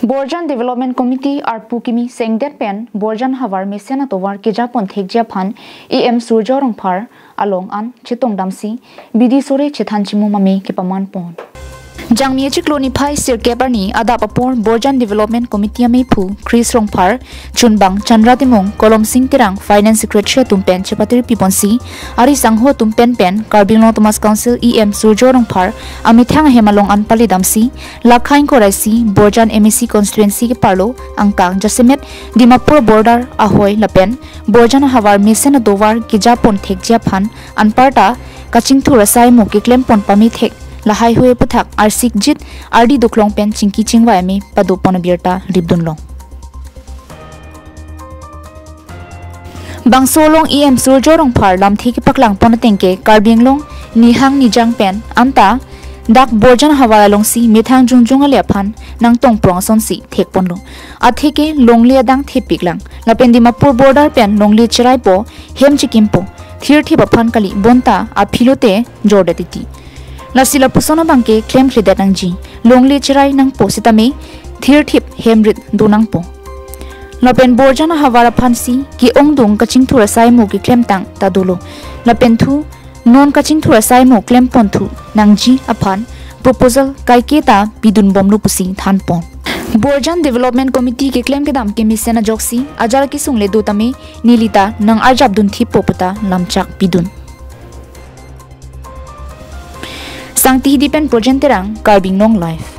Borjan Development Committee arpu kimi sengdet pen Borjan Havar Mesena Tovar Kijapon Thekja Phan EM Surjya Ronghar along an Chitong Damsi BDC sore chethan chimu mami kepaman pon Jangmie Chikloni Pai Surjya Barni Adapapor Borjan Development Committee amei phu Chris Ronghar Chunbang Chandra Timong Kolom Singh Tirang Finance Secretary Tumpen Chepatri Piponsi Ari Sangho Tumpen Pen Karbinlo Thomas Council EM Surjya Ronghar Amithang Hemalong an Palidamsi Lakhain Koraisi Borjan MEC Constituency ke Parlo Angkang Jasimet Dimapur Border Ahoy Lapen Borjan Havar Mesena Dovar Kijapon Thekja Phan Anparta Kachingthu Rasai Moki Klem Pon Pami Thek Lahai Hue Puthak Arsik Jit Ardi Duklong Pen Chingki Chingwa Amei Padopon Birta Ribdunlong Bangsolong EM Surjya Ronghar Lamthi ke Paklang Ponatengke Karbinglong Nihang Nijang Pen Amta Dak Borjan Havar Longsi Mithang Jungjung Alephan Nang Tong Prong Sonsi Thek Ponlo Atheke Longli Adang Thepiklang Lapen Dimapur Border Pen Longli Chirai Po Hem Chikimpo Thir Thepaphan Kali Bonta Aphilote Jordatiti Lasila Pusona Bangke Claim Kridat Nangji Longli Chirai Nang Po Sitame Thir Thip Hemrit Dunang Po Lapen Borjan Havar Phansi Ki Ongdung Kachingthu Rasai Mo Ki Claim Tang Tadulo Lapen Thu Non Kachingthu Rasai Mo Claim Ponthu Nangji Aphan Proposal Kaiketa Bidun Bomlu Pusi Than Pon Borjan Development Committee ke claim ke dam ke misena joksi ajar ki sungle do tame nilita nang arjab dun thi poputa lamchak bidun Sangti Dipen Project Terang Karbinglong Life